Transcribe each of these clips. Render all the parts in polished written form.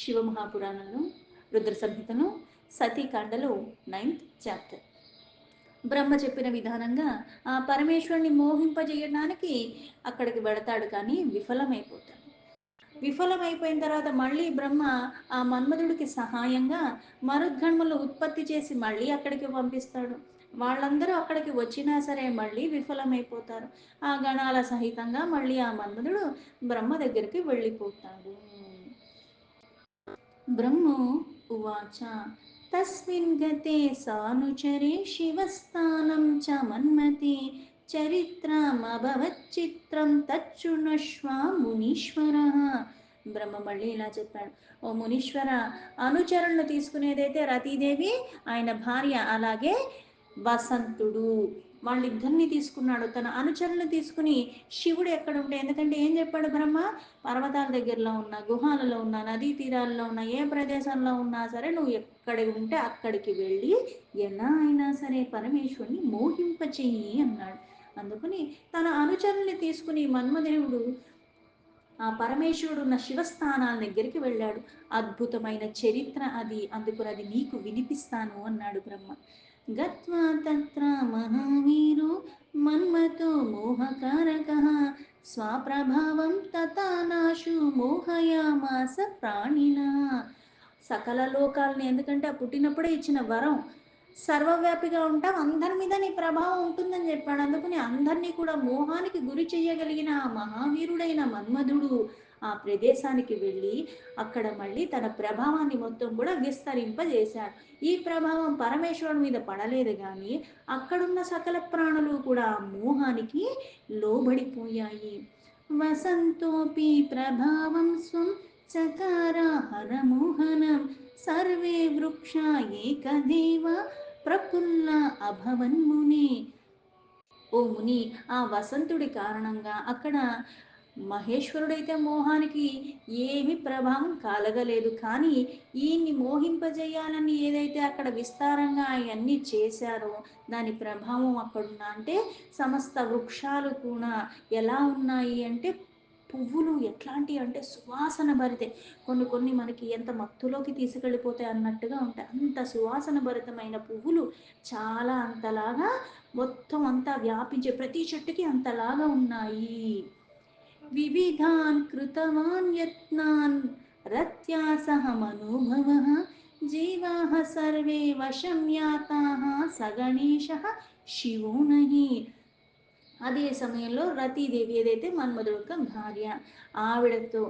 శివమహాపురాణంలో Rudra సంహితను సతీకాండలో 9th chapter. బ్రహ్మ చెప్పిన విధానంగా ఆ పరమేశ్వరుని మోహింపజేయడానికి అక్కడికి వెళతాడు, కానీ విఫలమైపోతాడు. విఫలమైపోయిన తర్వాత మళ్ళీ బ్రహ్మ ఆ మన్మధుడికి సహాయంగా మరుద్గణములు ఉత్పత్తి చేసి మళ్ళీ అక్కడికి పంపిస్తాడు. వాళ్ళందరూ అక్కడికి వచ్చినా సరే మళ్ళీ విఫలమైపోతారు. ఆ గణాల సహితంగా మళ్ళీ ఆ మన్మధుడు బ్రహ్మ దగ్గరికి వెళ్ళిపోతాడు. బ్రహ్మో ఉవాచ తస్మిన్ గతే సానుచరే శివస్థానం చ మన్మతే చరిత్రమభవచ్చిత్రం తచ్చుణశ్వ మునీశ్వర. బ్రహ్మ మళ్ళీ ఇలా చెప్పాడు, ఓ మునీశ్వర, అనుచరులను తీసుకునేదైతే రతీదేవి ఆయన భార్య, అలాగే వసంతుడు, వాళ్ళిద్దరిని తీసుకున్నాడు. తన అనుచరులను తీసుకుని శివుడు ఎక్కడ ఉంటే, ఎందుకంటే ఏం చెప్పాడు బ్రహ్మ, పర్వతాల దగ్గరలో ఉన్న, గుహాలలో ఉన్న, నదీ తీరాల్లో ఉన్న, ఏ ప్రదేశంలో ఉన్నా సరే నువ్వు ఎక్కడ ఉంటే అక్కడికి వెళ్ళి ఎలా అయినా సరే పరమేశ్వరుని మోహింపచేయి అన్నాడు. అందుకని తన అనుచరుల్ని తీసుకుని మన్మదేవుడు ఆ పరమేశ్వరుడు ఉన్న శివస్థానాల దగ్గరికి వెళ్ళాడు. అద్భుతమైన చరిత్ర అది, అందుకని అది నీకు వినిపిస్తాను అన్నాడు బ్రహ్మ. గత్వా తత్ర మహావీరో మన్మతో మోహకారక స్వప్రభావం తథానాశు మోహయామాస ప్రాణిన. సకల లోకాలని, ఎందుకంటే ఆ పుట్టినప్పుడే ఇచ్చిన వరం, సర్వవ్యాపిగా ఉంటాం, అందరి మీద నీ ప్రభావం ఉంటుందని చెప్పాడు. అందుకని అందరినీ కూడా మోహానికి గురి చేయగలిగిన ఆ మహావీరుడైన మన్మధుడు ఆ ప్రదేశానికి వెళ్ళి అక్కడ మళ్ళీ తన ప్రభావాన్ని మొత్తం కూడా విస్తరింపజేశాడు. ఈ ప్రభావం పరమేశ్వరుడి మీద పడలేదు, కానీ అక్కడున్న సకల ప్రాణులు కూడా ఆ మోహానికి లోబడిపోయాయి. వసంతోపి ప్రభావం స్వం చకార హరమోహనం సర్వే వృక్ష ఏకదేవ ప్రఫుల్ల అభవన్ముని. ఓ ముని, ఆ వసంతుడి కారణంగా అక్కడ మహేశ్వరుడైతే మోహానికి ఏమి ప్రభావం కలగలేదు, కానీ ఈయన్ని మోహింపజేయాలని ఏదైతే అక్కడ విస్తారంగా అవన్నీ చేశారో దాని ప్రభావం అక్కడున్న, అంటే సమస్త వృక్షాలు కూడా ఎలా ఉన్నాయి అంటే పువ్వులు ఎట్లాంటివి అంటే సువాసన భరితే, కొన్ని కొన్ని మనకి ఎంత మత్తులోకి తీసుకెళ్ళిపోతాయి అన్నట్టుగా ఉంటాయి. అంత సువాసన భరితమైన పువ్వులు చాలా అంతలాగా మొత్తం అంతా వ్యాపించే, ప్రతి చెట్టుకి అంతలాగా ఉన్నాయి. వివిధాన్ కృతవాన్ యత్నాన్ రత్యా సహ మనోభవః జీవాః సర్వే వశం యాతాః సగణేశః శివో నహి. అదే సమయంలో రతీదేవి ఏదైతే మన్మధుడు యొక్క భార్య, ఆవిడతో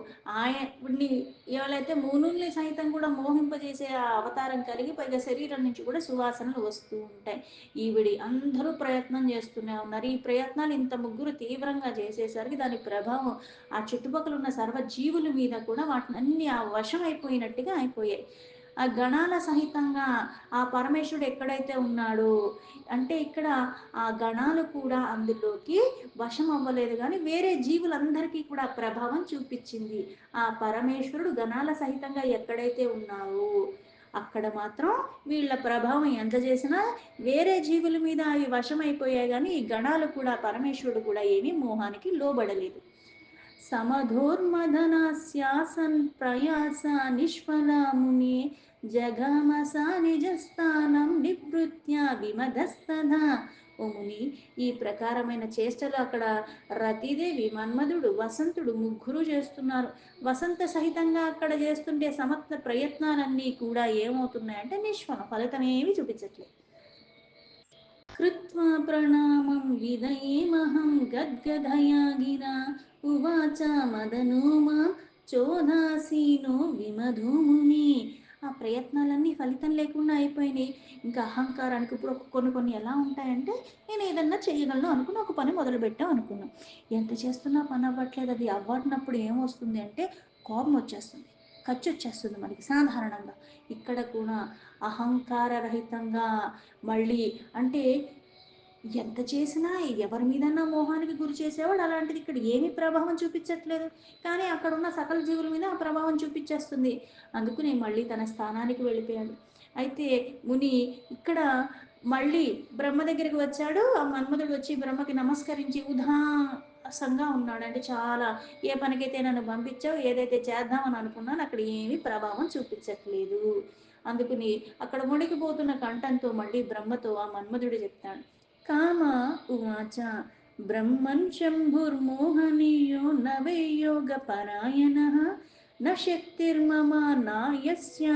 ఆయన్ని ఎవరైతే మునుల్ని సైతం కూడా మోహింపజేసే ఆ అవతారం కలిగి, పైగా శరీరం నుంచి కూడా సువాసనలు వస్తూ ఉంటాయి. ఈవిడి అందరూ ప్రయత్నం చేస్తూనే ఉన్నారు. ఈ ప్రయత్నాలు ఇంత ముగ్గురు తీవ్రంగా చేసేసరికి దాని ప్రభావం ఆ చుట్టుపక్కల ఉన్న సర్వజీవుల మీద కూడా వాటిని అన్ని ఆ వశం అయిపోయినట్టుగా అయిపోయాయి. ఆ గణాల సహితంగా ఆ పరమేశ్వరుడు ఎక్కడైతే ఉన్నాడో, అంటే ఇక్కడ ఆ గణాలు కూడా అందులోకి వశం అవ్వలేదు, కానీ వేరే జీవులందరికీ కూడా ప్రభావం చూపించింది. ఆ పరమేశ్వరుడు గణాల సహితంగా ఎక్కడైతే ఉన్నావో అక్కడ మాత్రం వీళ్ళ ప్రభావం ఎంత చేసినా వేరే జీవుల మీద అవి వశమైపోయాయి, కానీ ఈ గణాలు కూడా పరమేశ్వరుడు కూడా ఏమీ మోహానికి లోబడలేదు. సమధోర్మధనాస్యాసన్ ప్రయాస నిష్ఫలా ముని జగమసా నిజస్థానం నివృత్య విమధస్తథా. ఓ ముని, ఈ ప్రకారమైన చేష్టలు అక్కడ రతీదేవి, మన్మధుడు, వసంతుడు ముగ్గురు చేస్తున్నారు. వసంత సహితంగా అక్కడ చేస్తుంటే సమస్త ప్రయత్నాలన్నీ కూడా ఏమవుతున్నాయంటే నిష్ఫలం, ఫలితం ఏమి చూపించట్లేదు. కృత్వా ప్రణామం విధయేమహం గద్గదయా గిరా ఉవాచ మదనో మాం చోదాసీనో విమధూముని. ఆ ప్రయత్నాలన్నీ ఫలితం లేకుండా అయిపోయినాయి. ఇంకా అహంకారానికి ఇప్పుడు కొన్ని కొన్ని ఎలా ఉంటాయంటే, నేను ఏదన్నా చేయగలను అనుకుని ఒక పని మొదలుపెట్టాం అనుకున్నాం, ఎంత చేస్తున్నా పని అవ్వట్లేదు. అది అవ్వనప్పుడు ఏమొస్తుంది అంటే కోపం వచ్చేస్తుంది, ఖర్చు వచ్చేస్తుంది మనకి సాధారణంగా. ఇక్కడ కూడా అహంకార రహితంగా మళ్ళీ, అంటే ఎంత చేసినా ఎవరి మీదన్నా మోహానికి గురి చేసేవాడు, అలాంటిది ఇక్కడ ఏమీ ప్రభావం చూపించట్లేదు, కానీ అక్కడ ఉన్న సకల జీవుల మీద ఆ ప్రభావం చూపించేస్తుంది. అందుకు నేను మళ్ళీ తన స్థానానికి వెళ్ళిపోయాడు. అయితే ముని ఇక్కడ మళ్ళీ బ్రహ్మ దగ్గరికి వచ్చాడు. ఆ మన్మధుడు వచ్చి బ్రహ్మకి నమస్కరించి ఉధా నీరసంగా ఉన్నాడు. అంటే చాలా ఏ పనికైతే నన్ను పంపించావు, ఏదైతే చేద్దామని అనుకున్నానో అక్కడ ఏమీ ప్రభావం చూపించట్లేదు. అందుకని అక్కడ మునిగిపోతున్న కంఠంతో మళ్ళీ బ్రహ్మతో ఆ మన్మధుడు చెప్తాడు. కామ ఉవాచ బ్రహ్మన్ శంభుర్మోహనీయో నవే యోగ పరాయణ న శక్తిర్మమ నాయస్య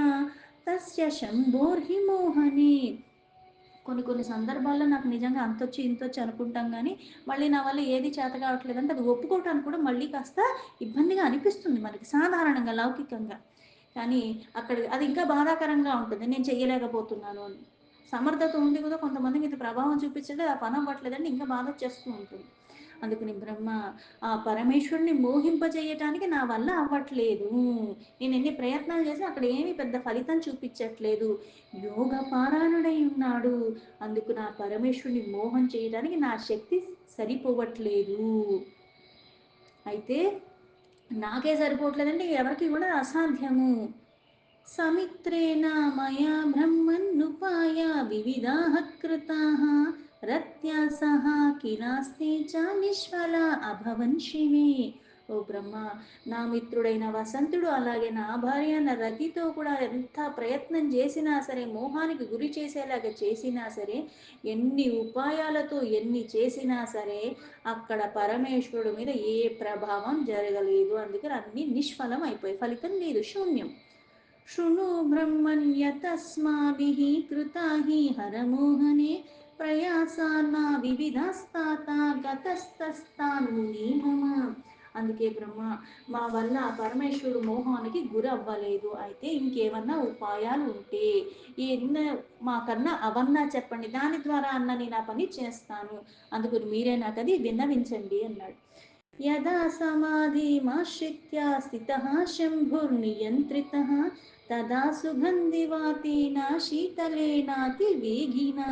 తస్య శంభోర్హి మోహని. కొన్ని కొన్ని సందర్భాల్లో నాకు నిజంగా అంతొచ్చి ఇంతొచ్చి అనుకుంటాం కానీ మళ్ళీ నా వల్ల ఏది చేత కావట్లేదంటే అది ఒప్పుకోవటానికి కూడా మళ్ళీ కాస్త ఇబ్బందిగా అనిపిస్తుంది మనకి సాధారణంగా లౌకికంగా. కానీ అక్కడ అది ఇంకా బాధాకరంగా ఉంటుంది, నేను చెయ్యలేకపోతున్నాను అని. సమర్థత ఉంది కూడా కొంతమంది మీద ప్రభావం చూపించలేదు, ఆ పని అవ్వట్లేదంటే ఇంకా బాధ వచ్చేస్తూ ఉంటుంది. అందుకని బ్రహ్మ ఆ పరమేశ్వరుని మోహింపజేయటానికి నా వల్ల అవ్వట్లేదు, నేను ఎన్ని ప్రయత్నాలు చేసి అక్కడ ఏమీ పెద్ద ఫలితం చూపించట్లేదు, యోగ పారాయణుడై ఉన్నాడు, అందుకు నా పరమేశ్వరుని మోహం చేయడానికి నా శక్తి సరిపోవట్లేదు. అయితే నాకే సరిపోవట్లేదంటే ఎవరికి కూడా అసాధ్యము. సమిత్రేణ మయా బ్రహ్మన్నుపాయ వివిధాః కృతాః రత్యా సహ కిలాస్తి చ నిష్ఫల అభవన్ శివే. ఓ బ్రహ్మ, నా మిత్రుడైన వసంతుడు అలాగే నా భార్య నా రతితో కూడా ఎంత ప్రయత్నం చేసినా సరే, మోహానికి గురి చేసేలాగా చేసినా సరే, ఎన్ని ఉపాయాలతో ఎన్ని చేసినా సరే అక్కడ పరమేశ్వరుడు మీద ఏ ప్రభావం జరగలేదు. అందుకని అన్ని నిష్ఫలం అయిపోయి ఫలితం లేదు, శూన్యం. శృణు బ్రహ్మణ్యతస్మాభిः కృతా हि హరమోహనే ప్రయాసాన్నా వివిధాస్తాత గతస్తస్తాన్ ముని మమ. అందుకే బ్రహ్మ, మా వల్ల ఆ పరమేశ్వరుడు మోహానికి గురి అవ్వలేదు, అయితే ఇంకేమన్నా ఉపాయాలు ఉంటే ఎన్న మాకన్నా అవన్నా చెప్పండి, దాని ద్వారా అన్న నేను ఆ పని చేస్తాను, అందుకని మీరే నాకు అది విన్నవించండి అన్నాడు. యదా సమాధిమాశ్రిత్య స్థితః శంభుర్నియంత్రితः తదా సుగంధివాతేన శీతలేనాతి వేగిన.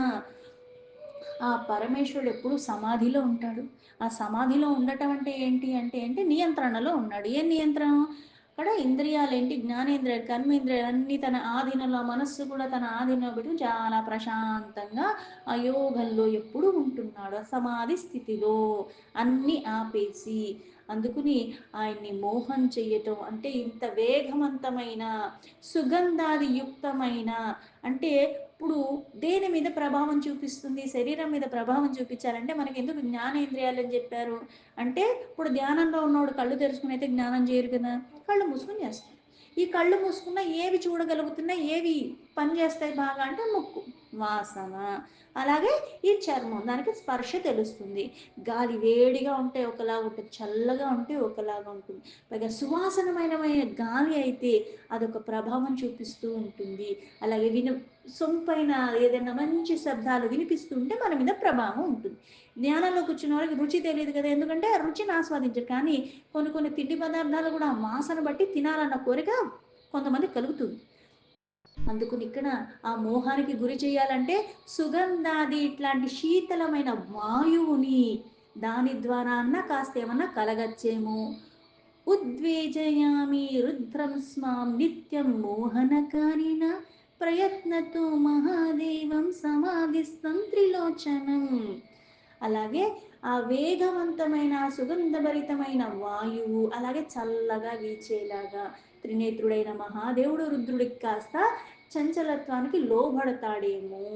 ఆ పరమేశ్వరుడు ఎప్పుడు సమాధిలో ఉంటాడు. ఆ సమాధిలో ఉండటం అంటే ఏంటి అంటే అంటే నియంత్రణలో ఉన్నాడు. ఏ నియంత్రణ? అక్కడ ఇంద్రియాలు ఏంటి, జ్ఞానేంద్రియాలు కర్మేంద్రియాలు అన్ని తన ఆధీనంలో, మనస్సు కూడా తన ఆధీనంలో పెట్టి చాలా ప్రశాంతంగా ఆ యోగంలో ఎప్పుడు ఉంటున్నాడు, ఆ సమాధి స్థితిలో అన్ని ఆపేసి. అందుకుని ఆయన్ని మోహం చెయ్యటం అంటే ఇంత వేగవంతమైన సుగంధాది యుక్తమైన, అంటే ఇప్పుడు దేని మీద ప్రభావం చూపిస్తుంది, శరీరం మీద ప్రభావం చూపించాలంటే మనకి ఎందుకు జ్ఞానేంద్రియాలు అని చెప్పారు అంటే, ఇప్పుడు ధ్యానంలో ఉన్నవాడు కళ్ళు తెరుచుకుని అయితే జ్ఞానం చేయరు కదా, కళ్ళు మూసుకుని చేస్తారు. ఈ కళ్ళు మూసుకున్న ఏవి చూడగలుగుతున్నాయి, ఏవి పని చేస్తాయి బాగా అంటే ముక్కు, వాసన, అలాగే ఈ చర్మం, దానికి స్పర్శ తెలుస్తుంది. గాలి వేడిగా ఉంటే ఒకలాగా ఉంటుంది, చల్లగా ఉంటే ఒకలాగా ఉంటుంది, పైగా సువాసనమైన గాలి అయితే అదొక ప్రభావం చూపిస్తూ ఉంటుంది. అలాగే సొంపైన ఏదైనా మంచి శబ్దాలు వినిపిస్తుంటే మన మీద ప్రభావం ఉంటుంది. ధ్యానంలో కూర్చున్న వాళ్ళకి రుచి తెలియదు కదా, ఎందుకంటే ఆ రుచిని ఆస్వాదించరు, కానీ కొన్ని కొన్ని తిండి పదార్థాలు కూడా ఆ వాసన బట్టి తినాలన్న కోరిక కొంతమంది కలుగుతుంది. అందుకుని ఇక్కడ ఆ మోహానికి గురి చేయాలంటే సుగంధాది ఇట్లాంటి శీతలమైన వాయువుని, దాని ద్వారా అన్న కాస్త ఏమన్నా కలగచ్చేమో. ఉద్వేజయామి రుద్రం స్మాం నిత్యం మోహనకారిణ ప్రయత్నతో మహాదేవం సమాధిస్థం త్రిలోచనం. అలాగే ఆ వేగవంతమైన సుగంధభరితమైన వాయువు అలాగే చల్లగా వీచేలాగా త్రినేత్రుడైన మహాదేవుడు రుద్రుడికి కాస్త చంచలత్వానికి లోబడతాడేమో,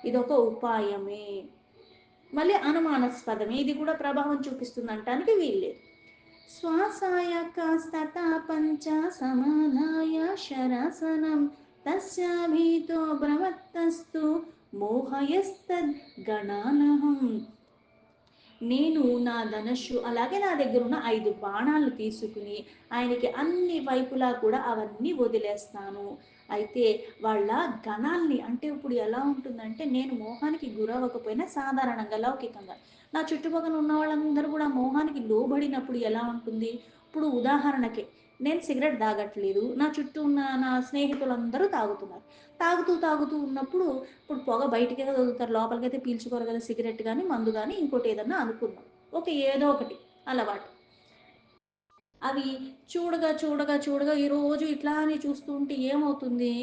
ఇదొక ఉపాయమే. మళ్ళీ అనుమానాస్పదమే, ఇది కూడా ప్రభావం చూపిస్తుంది అంటానికి వీల్లేదు. శ్వాసాయ కాస్తతా పంచ సమాధాయ శరాసనం తస్యాభీతో భ్రమత్తస్తు మోహయస్తద్ గణానహం. నేను నా ధనస్సు అలాగే నా దగ్గర ఉన్న 5 బాణాలు తీసుకుని ఆయనకి అన్ని వైపులా కూడా అవన్నీ వదిలేస్తాను. అయితే వాళ్ళ గణాల్ని, అంటే ఇప్పుడు ఎలా ఉంటుందంటే నేను మోహానికి గురవ్వకపోయినా సాధారణంగా లౌకికంగా నా చుట్టుపక్కల ఉన్న వాళ్ళందరూ కూడా మోహానికి లోబడినప్పుడు ఎలా ఉంటుంది. ఇప్పుడు ఉదాహరణకి నేను సిగరెట్ తాగట్లేదు, నా చుట్టూ ఉన్న నా స్నేహితులందరూ తాగుతున్నారు. తాగుతూ తాగుతూ ఉన్నప్పుడు ఇప్పుడు పొగ బయటికే వదులుతారు, లోపలికైతే పీల్చుకోరు కదా, సిగరెట్ కానీ మందు కానీ ఇంకోటి ఏదన్నా అనుకుందాం, ఓకే ఏదో ఒకటి అలవాటు. అవి చూడగా చూడగా చూడగా ఈరోజు ఇట్లానే చూస్తూ ఉంటే ఏమవుతుంది,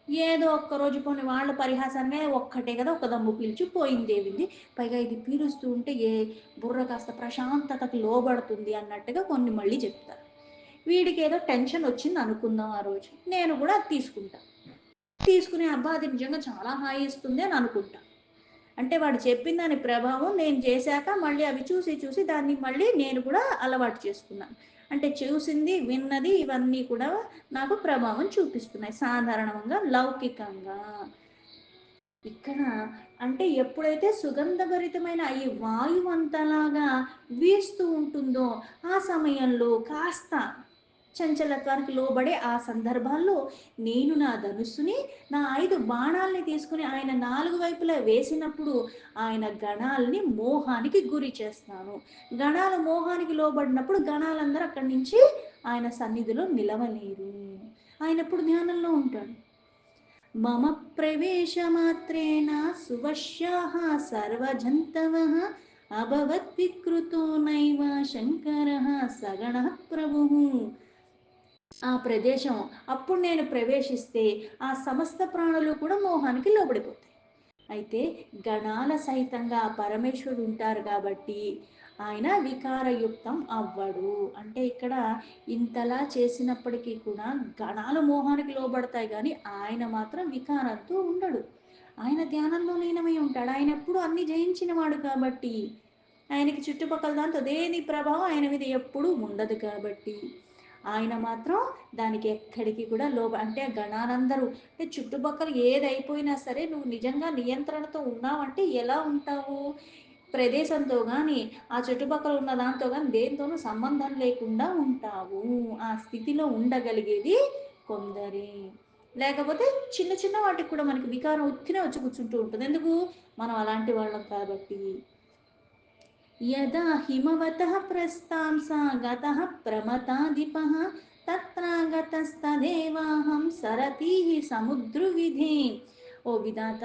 ఏదో ఒక్కరోజు పోనీ వాళ్ళ పరిహాసంగా ఒక్కటే కదా ఒక దమ్ము పీల్చి పోయిందేవింది. పైగా ఇది పీలుస్తూ ఉంటే బుర్ర కాస్త ప్రశాంతతకు లోబడుతుంది అన్నట్టుగా కొన్ని మళ్ళీ చెప్తారు. వీడికేదో టెన్షన్ వచ్చింది అనుకుందాం ఆ రోజు. నేను కూడా అది తీసుకుంటా. తీసుకుని అబ్బా! అది నిజంగా చాలా హాయి ఇస్తుంది అని అనుకుంటా. అంటే వాడు చెప్పిన దాని ప్రభావం నేను చేశాక మళ్ళీ అవి చూసి చూసి దాన్ని మళ్ళీ నేను కూడా అలవాటు చేసుకున్నాను. అంటే చూసింది, విన్నది ఇవన్నీ కూడా నాకు ప్రభావం చూపిస్తున్నాయి సాధారణంగా, లౌకికంగా. ఇక్కడ అంటే ఎప్పుడైతే సుగంధభరితమైన ఈ వాయువు అంతలాగా వీస్తూ ఉంటుందో ఆ సమయంలో కాస్త చంచలత్వానికి లోబడే ఆ సందర్భాల్లో నేను నా ధనుస్సుని, నా 5 బాణాల్ని తీసుకుని ఆయన 4 వైపులా వేసినప్పుడు ఆయన గణాల్ని మోహానికి గురి చేస్తాను. గణాల మోహానికి లోబడినప్పుడు గణాలందరూ అక్కడి నుంచి ఆయన సన్నిధిలో నిలవలేరు. ఆయన ఎప్పుడు ధ్యానంలో ఉంటాడు. మమ ప్రవేశమాత్రేణ సువశ్యాः సర్వజంతవः అభవద్వికృతో నైవ శంకరः సగణః ప్రభుః. ఆ ప్రదేశం అప్పుడు నేను ప్రవేశిస్తే ఆ సమస్త ప్రాణులు కూడా మోహానికి లోబడిపోతాయి. అయితే గణాల సహితంగా పరమేశ్వరుడు ఉంటారు కాబట్టి ఆయన వికారయుక్తం అవ్వడు. అంటే ఇక్కడ ఇంతలా చేసినప్పటికీ కూడా గణాలు మోహానికి లోబడతాయి కానీ ఆయన మాత్రం వికారంతో ఉండడు. ఆయన ధ్యానంలో లీనమై ఉంటాడు. ఆయన ఎప్పుడు అన్ని జయించిన వాడు కాబట్టి ఆయనకి చుట్టుపక్కల దాంతో దేని ప్రభావం ఆయన మీద ఎప్పుడూ ఉండదు కాబట్టి ఆయన మాత్రం దానికి ఎక్కడికి కూడా అంటే గణాలందరూ అంటే చుట్టుపక్కల ఏది అయిపోయినా సరే నువ్వు నిజంగా నియంత్రణతో ఉన్నావంటే ఎలా ఉంటావు? ప్రదేశంతో కానీ ఆ చుట్టుపక్కల ఉన్న దాంతో కానీ దేనితోనూ సంబంధం లేకుండా ఉంటావు. ఆ స్థితిలో ఉండగలిగేది కొందరే. లేకపోతే చిన్న చిన్న వాటికి కూడా మనకి వికారం ఉత్తినే వచ్చి కూర్చుంటూ ఉంటుంది. ఎందుకు? మనం అలాంటి వాళ్ళం కాబట్టి. యదా హిమవతః ప్రస్థాంసా గతః ప్రమతాధిపః తత్రాగతస్తదేవాహం సరతీః సముద్రువిధే. ఓ విధాత,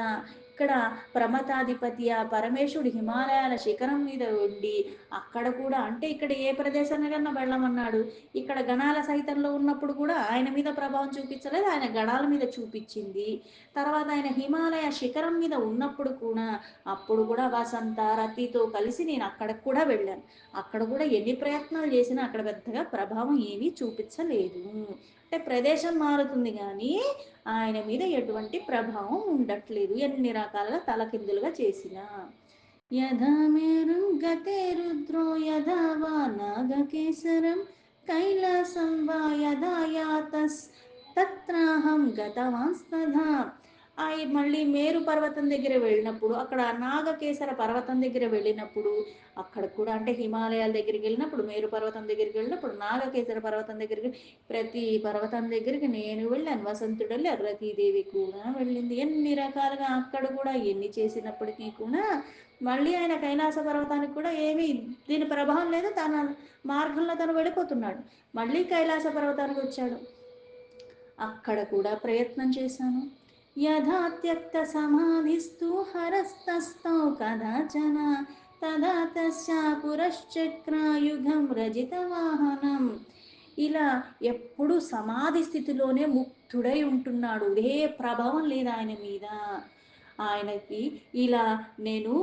ఇక్కడ ప్రమతాధిపతి ఆ పరమేశ్వరుడు హిమాలయాల శిఖరం మీద ఉండి అక్కడ కూడా అంటే ఇక్కడ ఏ ప్రదేశానికన్నా వెళ్ళమన్నాడు. ఇక్కడ గణాల సహితంలో ఉన్నప్పుడు కూడా ఆయన మీద ప్రభావం చూపించలేదు, ఆయన గణాల మీద చూపించింది. తర్వాత ఆయన హిమాలయ శిఖరం మీద ఉన్నప్పుడు కూడా అప్పుడు కూడా వసంత రతితో కలిసి నేను అక్కడికి కూడా వెళ్ళాను. అక్కడ కూడా ఎన్ని ప్రయత్నాలు చేసినా అక్కడ పెద్దగా ప్రభావం ఏమీ చూపించలేదు. అంటే ప్రదేశం మారుతుంది కానీ ఆయన మీద ఎటువంటి ప్రభావం ఉండట్లేదు ఎన్ని రకాలుగా తలకిందులుగా చేసినా. యథా మేరు గతే రుద్రో యథా వా నాగకేసరం కైలాసం వా యథా యాతస్ తత్రాహం గతవాంస్తథా. మళ్ళీ మేరు పర్వతం దగ్గర వెళ్ళినప్పుడు అక్కడ నాగకేసర పర్వతం దగ్గర వెళ్ళినప్పుడు అక్కడ కూడా అంటే హిమాలయాల దగ్గరికి వెళ్ళినప్పుడు మేరు పర్వతం దగ్గరికి వెళ్ళినప్పుడు నాగకేసర పర్వతం దగ్గరికి ప్రతి పర్వతం దగ్గరికి నేను వెళ్ళాను. వసంతుడు వెళ్ళారు, రతీదేవి కూడా వెళ్ళింది. ఎన్ని రకాలుగా అక్కడ కూడా ఎన్ని చేసినప్పటికీ కూడా మళ్ళీ ఆయన కైలాస పర్వతానికి కూడా ఏమీ దీని ప్రభావం లేదు. తన మార్గంలో తను వెళ్ళిపోతున్నాడు. మళ్ళీ కైలాస పర్వతానికి వచ్చాడు. అక్కడ కూడా ప్రయత్నం చేశాను. యథా త్యక్త సమాధిస్తు హరస్తస్థౌ కదాచన తదా తస్యా పురశ్చక్రాయుగం రజిత వాహనం. ఇలా ఎప్పుడు సమాధి స్థితిలోనే ముక్తుడై ఉంటున్నాడు. ఏ ప్రభావం లేదు ఆయన మీద. ఆయనకి ఇలా నేను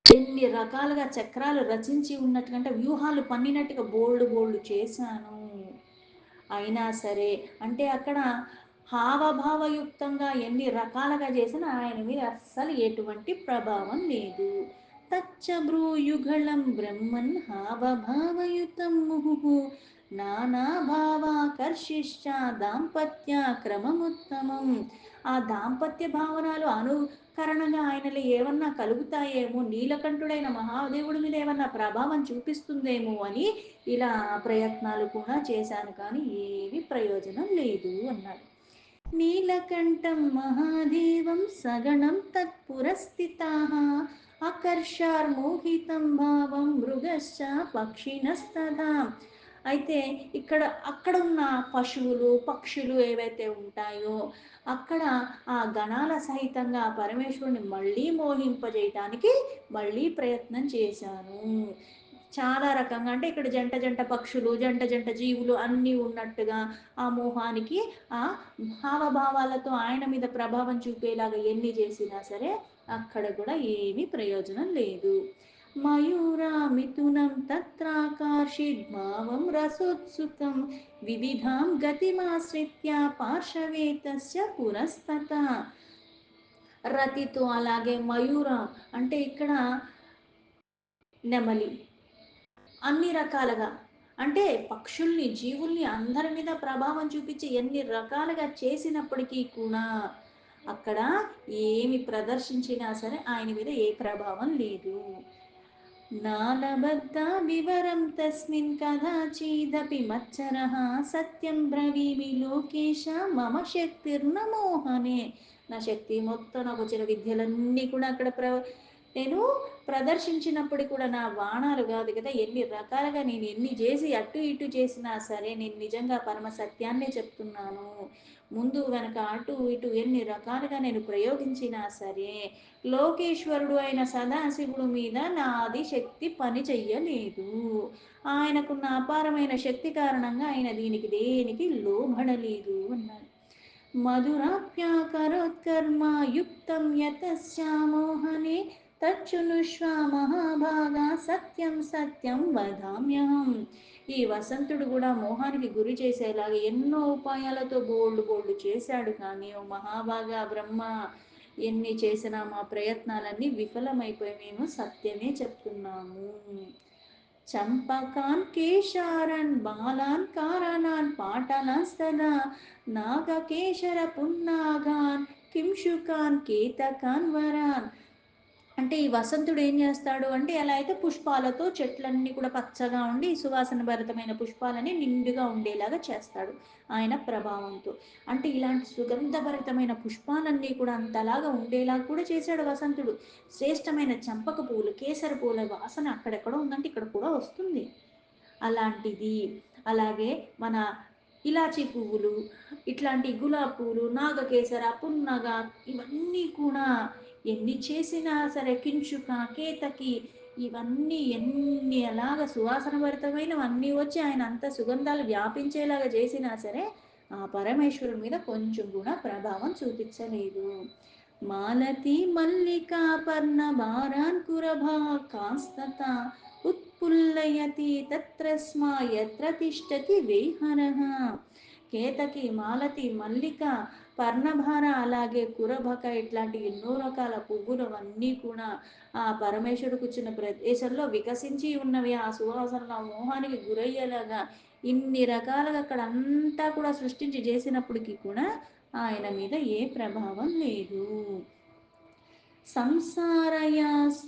ఎన్ని రకాలుగా చక్రాలు రచించి ఉన్నట్టుకంటే వ్యూహాలు పన్నినట్టుగా బోల్డ్ బోల్డ్ చేశాను. అయినా సరే అంటే అక్కడ హావభావయుక్తంగా ఎన్ని రకాలుగా చేసినా ఆయన మీద అస్సలు ఎటువంటి ప్రభావం లేదు. తచ్చబ్రూయుగళం బ్రహ్మన్ హావభావయుతం ముహు నానాభావాకర్షిశ్చ దాంపత్య క్రమముత్తమం. ఆ దాంపత్య భావనలు అనుకరణగా ఆయనలో ఏమన్నా కలుగుతాయేమో, నీలకంఠుడైన మహాదేవుడి మీద ఏమన్నా ప్రభావం చూపిస్తుందేమో అని ఇలా ప్రయత్నాలు కూడా చేశాను కానీ ఏమీ ప్రయోజనం లేదు అన్నాడు. నీలకంఠం మహాదేవం సగణం తత్పురస్థితాః ఆకర్షార్మోహితం భావం మృగశ్చ పక్షిణస్తథా. అయితే అక్కడ ఉన్న పశువులు పక్షులు ఏవైతే ఉంటాయో అక్కడ ఆ గణాల సహితంగా పరమేశ్వరుని మళ్ళీ మోహింపజేయటానికి మళ్ళీ ప్రయత్నం చేశాను. చాలా రకంగా అంటే ఇక్కడ జంట జంట పక్షులు, జంట జంట జీవులు అన్నీ ఉన్నట్టుగా ఆ మోహానికి ఆ హావభావాలతో ఆయన మీద ప్రభావం చూపేలాగా ఎన్ని చేసినా సరే అక్కడ కూడా ఏమీ ప్రయోజనం లేదు. మయూరామిథునం తత్రాకర్షిద్భావం రసోత్సుకం వివిధాం గతిమాశ్రిత్య పార్శ్వే తస్య పురస్తత. రతితో అలాగే మయూర అంటే ఇక్కడ నెమలి అన్ని రకాలుగా అంటే పక్షుల్ని జీవుల్ని అందరి మీద ప్రభావం చూపించి ఎన్ని రకాలుగా చేసినప్పటికీ కూడా అక్కడ ఏమి ప్రదర్శించినా సరే ఆయన మీద ఏ ప్రభావం లేదు. నాలబద్ధ వివరం తస్మిన్ కదాచిదపి మత్సరః సత్యం బ్రవీమి లోకేశ మమ శక్తిర్న మోహనే. నా శక్తి మొత్తం నాకు వచ్చిన విద్యలన్నీ కూడా అక్కడ నేను ప్రదర్శించినప్పుడు కూడా నా బాణాలు కాదు కదా, ఎన్ని రకాలుగా నేను ఎన్ని చేసి అటు ఇటు చేసినా సరే నేను నిజంగా పరమ సత్యాన్నే చెప్తున్నాను. ముందు వెనక అటు ఇటు ఎన్ని రకాలుగా నేను ప్రయోగించినా సరే లోకేశ్వరుడు అయిన సదాశివుడు మీద నాది శక్తి పని చెయ్యలేదు. ఆయనకున్న అపారమైన శక్తి కారణంగా ఆయన దీనికి దేనికి లోబడలేదు అన్నాడు. మధురాప్యాకరోత్కర్మ యుక్తం యతస్యామోహనే తచ్చునుష్వ మహాభాగా సత్యం సత్యం వదామ్యహం. ఈ వసంతుడు కూడా మోహానికి గురి చేసేలాగా ఎన్నో ఉపాయాలతో బోల్డ్ బోల్డ్ చేశాడు, కానీ ఓ మహాభాగా బ్రహ్మ ఎన్ని చేసినా మా ప్రయత్నాలన్నీ విఫలమైపోయి మేము సత్యమే చెప్తున్నాము. చంపకాన్ కేశారన్ బాలాన్ కారణాన్ పాటలాస్తదా నాగకేశర పున్నాగాన్ కింశుకాన్ కేతకాన్ వరాన్. అంటే ఈ వసంతుడు ఏం చేస్తాడు అంటే ఎలా అయితే పుష్పాలతో చెట్లన్నీ కూడా పచ్చగా ఉండి సువాసన భరితమైన పుష్పాలని నిండుగా ఉండేలాగా చేస్తాడు ఆయన ప్రభావంతో. అంటే ఇలాంటి సుగంధభరితమైన పుష్పాలన్నీ కూడా అంతలాగా ఉండేలా కూడా చేశాడు వసంతుడు. శ్రేష్టమైన చంపక పువ్వులు, కేసర పువ్వుల వాసన అక్కడెక్కడ ఉందంటే ఇక్కడ కూడా వస్తుంది. అలాంటిది అలాగే మన ఇలాచీ పువ్వులు, ఇట్లాంటి గులాబ్ పువ్వులు, నాగకేసర, పున్నగ ఇవన్నీ కూడా ఎన్ని చేసినా సరే కించుక, కేతకి ఇవన్నీ ఎన్ని అలాగ సువాసన భరితమైనవన్నీ వచ్చి ఆయన అంత సుగంధాలు వ్యాపించేలాగా చేసినా సరే ఆ పరమేశ్వరుడి మీద కొంచెం కూడా ప్రభావం చూపించలేదు. మాలతి మల్లికా పర్ణ భారాన్ కురభా కాస్తత ఉత్పుల్లయతి తత్రస్మా యత్ర తిష్టతి వేహరః. కేతకి, మాలతి, మల్లిక, పర్ణభార అలాగే కురభక ఇట్లాంటి ఎన్నో రకాల పువ్వులు అవన్నీ కూడా ఆ పరమేశ్వరుడు కూర్చున్న ప్రదేశంలో వికసించి ఉన్నవి. ఆ సువాసనలు ఆ మోహానికి గురయ్యేలాగా ఇన్ని రకాలుగా అక్కడ అంతా కూడా సృష్టించి చేసినప్పటికీ కూడా ఆయన మీద ఏ ప్రభావం లేదు. సంసారయాస్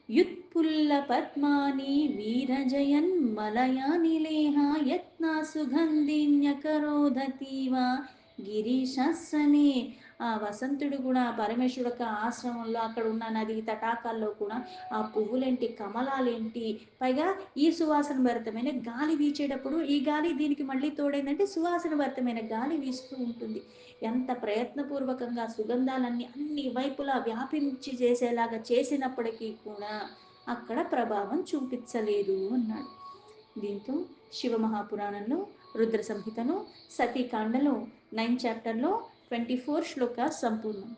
యుత్పుల్ల పద్మాని వీరజయన్ మలయానిలేహ యత్నా సుగంధిన్యకరోధతీవ గిరీశస్సనే. ఆ వసంతుడు కూడా పరమేశ్వరుడు యొక్క ఆశ్రమంలో అక్కడ ఉన్న నది తటాకాల్లో కూడా ఆ పువ్వులేంటి, కమలాలేంటి, పైగా ఈ సువాసన భరితమైన గాలి వీచేటప్పుడు ఈ గాలి దీనికి మళ్ళీ తోడైందంటే సువాసన భరితమైన గాలి వీస్తూ ఉంటుంది. ఎంత ప్రయత్నపూర్వకంగా సుగంధాలన్నీ అన్ని వైపులా వ్యాపించి చేసేలాగా చేసినప్పటికీ కూడా అక్కడ ప్రభావం చూపించలేదు అన్నాడు. దీంతో శివమహాపురాణంలో రుద్ర సంహితలో సతీకాండలో 9 చాప్టర్లో 24 శ్లోక సంపూర్ణం.